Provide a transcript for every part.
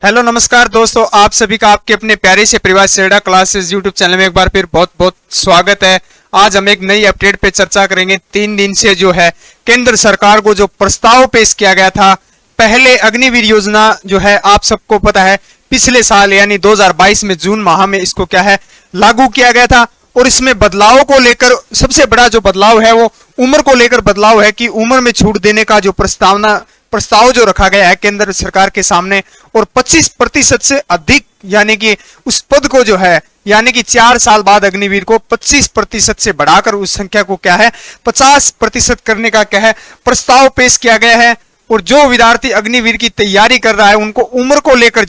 Hello नमस्कार दोस्तों, आप सभी का आपके अपने प्यारे से परिवार सेड़ा क्लासेस यूट्यूब चैनल में एक बार फिर बहुत बहुत स्वागत है। आज हम एक नई अपडेट पे चर्चा करेंगे। 3 दिन से जो है केंद्र सरकार को जो प्रस्ताव पेश किया गया था, पहले अग्निवीर योजना जो है आप सबको पता है पिछले साल यानी 2022 में जून माह में इसको क्या है लागू किया गया था। और इसमें बदलाव को लेकर सबसे बड़ा जो बदलाव है वो उम्र को लेकर बदलाव है कि उम्र में छूट देने का जो प्रस्ताव जो रखा गया है केंद्र सरकार के सामने, और 25% से अधिक यानी कि उस पद को जो है यानी कि 4 साल बाद अग्निवीर को 25% से बढ़ाकर उस संख्या को क्या है 50% करने का क्या है प्रस्ताव पेश किया गया है। और जो विद्यार्थी अग्निवीर की तैयारी कर रहा है उनको उम्र को लेकर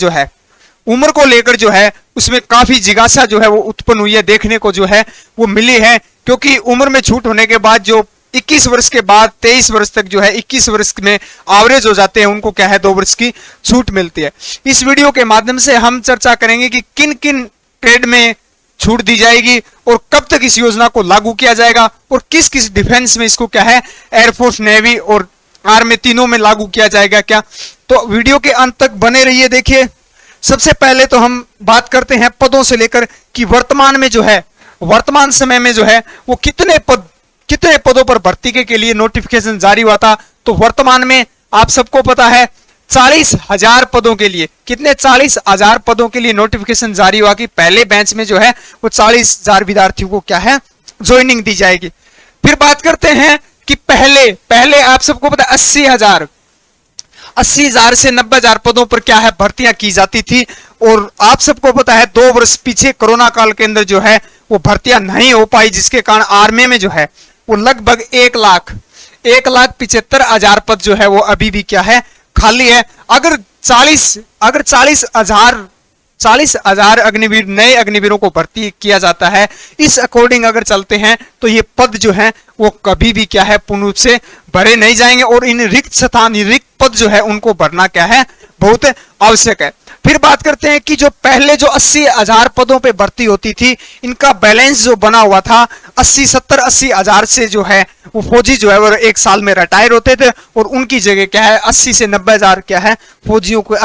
जो है उसमें काफी जिज्ञासा जो है वो उत्पन्न हुई है, देखने को जो है वो मिली है। क्योंकि उम्र में छूट होने के बाद जो 21 वर्ष के बाद 23 वर्ष तक जो है 21 वर्ष में एवरेज हो जाते हैं, उनको क्या है 2 वर्ष की छूट मिलती है। इस वीडियो के माध्यम से हम चर्चा करेंगे कि किन किन ट्रेड में छूट दी जाएगी और कब तक इस योजना को लागू किया जाएगा और किस किस डिफेंस में इसको क्या है एयरफोर्स, नेवी और आर्मी तीनों में लागू किया जाएगा क्या। तो वीडियो के अंत तक बने रहिए। देखिए, सबसे पहले तो हम बात करते हैं पदों से लेकर कि वर्तमान समय में जो है वो कितने पदों पर भर्ती के लिए नोटिफिकेशन जारी हुआ था। तो वर्तमान में आप सबको पता है 40,000 पदों के लिए 40,000 पदों के लिए नोटिफिकेशन जारी हुआ कि पहले बैच में जो है वो 40,000 विद्यार्थियों को क्या है ज्वाइनिंग दी जाएगी। फिर बात करते हैं कि पहले आप सबको पता है 80,000 से 90,000 पदों पर क्या है भर्तियां की जाती थी। और आप सबको पता है 2 वर्ष पीछे कोरोना काल के अंदर जो है वो भर्तियां नहीं हो पाई, जिसके कारण आर्मी में जो है वो लगभग 1,75,000 पद जो है वो अभी भी क्या है खाली है। अगर 40,000 अग्निवीर नए अग्निवीरों को भर्ती किया जाता है, इस अकॉर्डिंग अगर चलते हैं तो ये पद जो है वो कभी भी क्या है पूर्ण रूप से भरे नहीं जाएंगे और इन रिक्त पद जो है उनको भरना क्या है बहुत आवश्यक है। फिर बात करते हैं कि जो पहले जो 80,000 पदों पे भर्ती होती थी, इनका बैलेंस जो बना हुआ था 80,000 से जो है वो फौजी जो है वो 1 साल में रिटायर होते थे और उनकी जगह क्या है 80 से 90,000 क्या है फौजियों को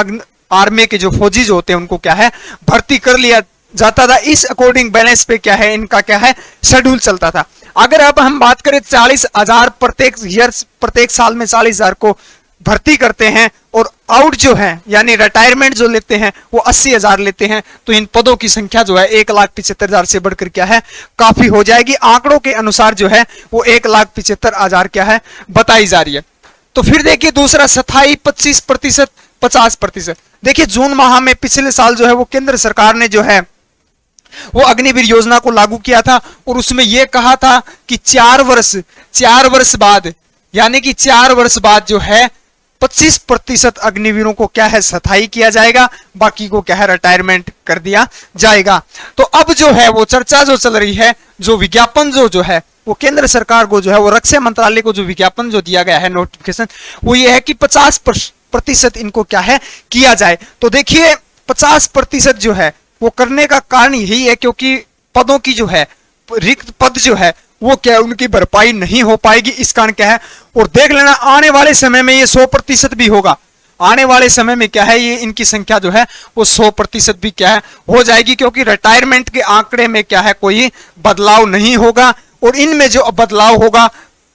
आर्मी के जो फौजी जो होते हैं उनको क्या है भर्ती कर लिया जाता था। इस अकॉर्डिंग बैलेंस पे क्या है इनका क्या है शेड्यूल चलता था। अगर अब हम बात करें 40,000 प्रत्येक साल में 40,000 को भर्ती करते हैं और आउट जो है यानी रिटायरमेंट जो लेते हैं वो 80,000 लेते हैं, तो इन पदों की संख्या जो है 1,75,000 से बढ़कर क्या है काफी हो जाएगी। आंकड़ों के अनुसार जो है वो 1,75,000 क्या है बताई जा रही है। तो फिर देखिए दूसरा स्थायी 25%, 50%। देखिए जून माह में पिछले साल जो है वो केंद्र सरकार ने जो है वो अग्निवीर योजना को लागू किया था और उसमें यह कहा था कि 4 वर्ष बाद यानी कि 4 वर्ष बाद जो है 25% अग्निवीरों को क्या है स्थायी किया जाएगा, बाकी को क्या है रिटायरमेंट कर दिया जाएगा। तो अब जो है वो चर्चा जो चल रही है, जो विज्ञापन जो है वो केंद्र सरकार को जो है वो रक्षा मंत्रालय को जो विज्ञापन जो दिया गया है नोटिफिकेशन, वो ये है कि 50% इनको क्या है किया जाए। तो देखिए 50% जो है वो करने का कारण यही है क्योंकि पदों की जो है रिक्त पद जो है वो क्या है उनकी भरपाई नहीं हो पाएगी। इस कारण क्या है और देख लेना आने वाले समय में ये 100% भी होगा। आने वाले समय में क्या है ये इनकी संख्या जो है वो 100% भी क्या है हो जाएगी, क्योंकि रिटायरमेंट के आंकड़े में क्या है कोई बदलाव नहीं होगा और इनमें जो बदलाव होगा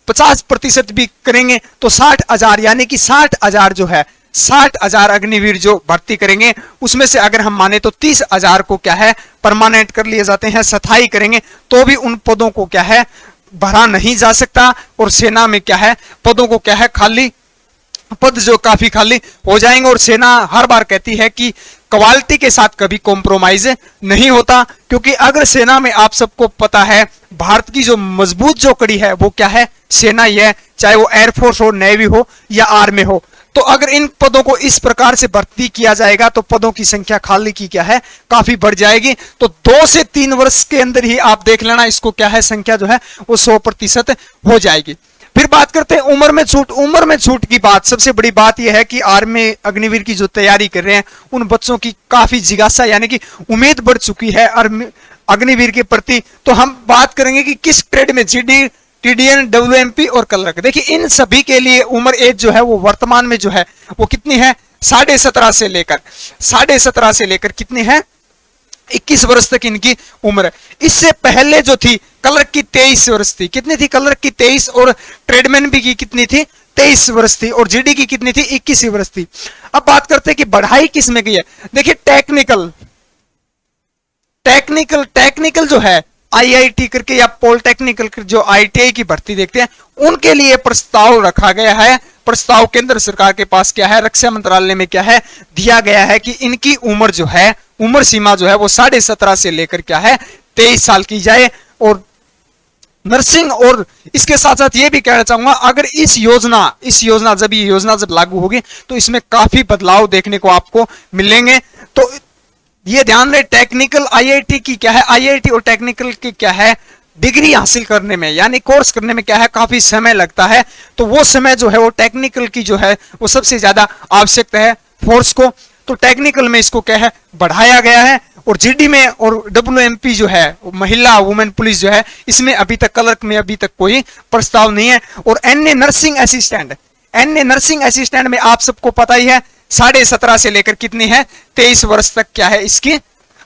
50% भी करेंगे तो 60,000 यानी कि 60,000 जो है 60,000 अग्निवीर जो भर्ती करेंगे उसमें से अगर हम माने तो 30,000 को क्या है परमानेंट कर लिए जाते हैं, स्थायी करेंगे तो भी उन पदों को क्या है भरा नहीं जा सकता और सेना में क्या है पदों को क्या है खाली पद जो काफी खाली हो जाएंगे। और सेना हर बार कहती है कि क्वालिटी के साथ कभी कॉम्प्रोमाइज नहीं होता, क्योंकि अगर सेना में आप सबको पता है भारत की जो मजबूत जो कड़ी है वो क्या है सेना ही है, चाहे वो एयरफोर्स हो, नेवी हो या आर्मी हो। तो अगर इन पदों को इस प्रकार से भर्ती किया जाएगा तो पदों की संख्या खाली की क्या है काफी बढ़ जाएगी। तो 2 से 3 वर्ष के अंदर ही आप देख लेना इसको क्या है संख्या जो है वो 100% हो जाएगी। फिर बात करते हैं उम्र में छूट की बात। सबसे बड़ी बात यह है कि आर्मी अग्निवीर की जो तैयारी कर रहे हैं उन बच्चों की काफी जिज्ञासा यानी कि उम्मीद बढ़ चुकी है अग्निवीर के प्रति। तो हम बात करेंगे कि किस ट्रेड में जीडी टीडीएन, डब्ल्यूएमपी और क्लर्क। देखिए इन सभी के लिए उम्र एज जो है वो वर्तमान में जो है वो कितनी है, 17.5 से लेकर कितनी है, 21 वर्ष तक इनकी उम्र है। इससे पहले जो थी क्लर्क की 23 वर्ष थी, कितनी थी क्लर्क की 23, और ट्रेडमैन भी की कितनी थी, 23 वर्ष थी, और जीडी की कितनी थी, 21 वर्ष थी। अब बात करते हैं कि बढ़ाई किस में गई है। देखिए टेक्निकल जो है आईआईटी करके या पॉलिटेक्निकल जो आईटीआई की भर्ती देखते हैं, उनके लिए प्रस्ताव रखा गया है। प्रस्ताव केंद्र सरकार के पास क्या है, रक्षा मंत्रालय में क्या है, दिया गया है कि इनकी उम्र जो है, उम्र सीमा जो है वो 17.5 से लेकर क्या है 23 साल की जाए। और नर्सिंग, और इसके साथ साथ ये भी कहना चाहूंगा, अगर इस योजना जब लागू होगी तो इसमें काफी बदलाव देखने को आपको मिलेंगे। तो ये ध्यान रहे, टेक्निकल आईआईटी की क्या है, आईआईटी और टेक्निकल की क्या है, डिग्री हासिल करने में यानी कोर्स करने में क्या है, काफी समय लगता है। तो वो समय जो है वो टेक्निकल की जो है वो सबसे ज्यादा आवश्यकता है फोर्स को। तो टेक्निकल में इसको क्या है बढ़ाया गया है। और जीडी में और डब्ल्यूएमपी जो है महिला वुमेन पुलिस जो है, इसमें अभी तक क्लर्क में अभी तक कोई प्रस्ताव नहीं है। और एनए नर्सिंग असिस्टेंट में आप सबको पता ही है 17.5 से लेकर कितनी है 23 वर्ष तक क्या है इसकी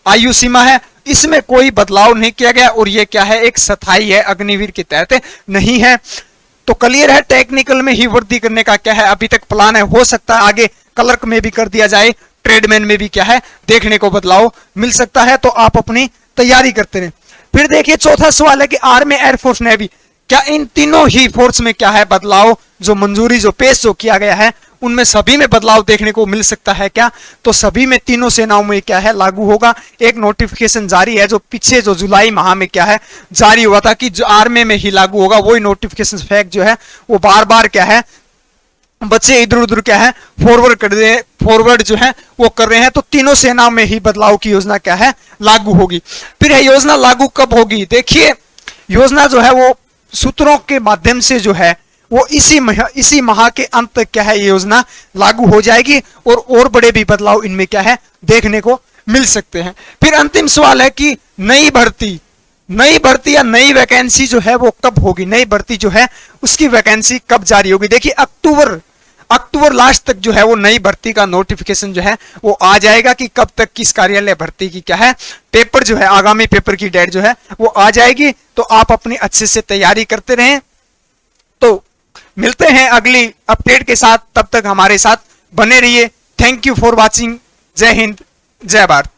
आयु सीमा है। इसमें कोई बदलाव नहीं किया गया, और ये क्या है एक स्थायी है, अग्निवीर के तहत नहीं है। तो क्लियर है, टेक्निकल में ही वृद्धि करने का क्या है अभी तक प्लान है। हो सकता है आगे क्लर्क में भी कर दिया जाए, ट्रेडमैन में भी क्या है देखने को बदलाव मिल सकता है। तो आप अपनी तैयारी करते रहे। फिर देखिए चौथा सवाल है कि आर्मी, एयरफोर्स, नेवी, क्या इन तीनों ही फोर्स में क्या है बदलाव जो मंजूरी जो पेश जो किया गया है उनमें सभी में बदलाव देखने को मिल सकता है क्या? तो सभी में, तीनों सेनाओं में क्या है लागू होगा। एक नोटिफिकेशन जारी है जो पीछे जो जुलाई माह में क्या है जारी हुआ था कि जो आर्मी में ही लागू होगा, वही नोटिफिकेशन फैक्ट जो है वो बार बार क्या है बच्चे इधर उधर क्या है फॉरवर्ड जो है वो कर रहे हैं। तो तीनों सेनाओं में ही बदलाव की योजना क्या है लागू होगी। फिर यह योजना लागू कब होगी? देखिए योजना जो है वो सूत्रों के माध्यम से जो है वो इसी माह के अंत तक क्या है ये योजना लागू हो जाएगी, और बड़े भी बदलाव इनमें क्या है देखने को मिल सकते हैं। फिर अंतिम सवाल है कि नई भर्ती या नई वैकेंसी जो है वो कब होगी, नई भर्ती जो है उसकी वैकेंसी कब जारी होगी। देखिए अक्टूबर लास्ट तक जो है वो नई भर्ती का नोटिफिकेशन जो है वो आ जाएगा कि कब तक किस कार्यालय भर्ती की क्या है पेपर जो है, आगामी पेपर की डेट जो है वो आ जाएगी। तो आप अपनी अच्छे से तैयारी करते रहें। तो मिलते हैं अगली अपडेट के साथ, तब तक हमारे साथ बने रहिए। Thank you for watching. जय हिंद, जय भारत।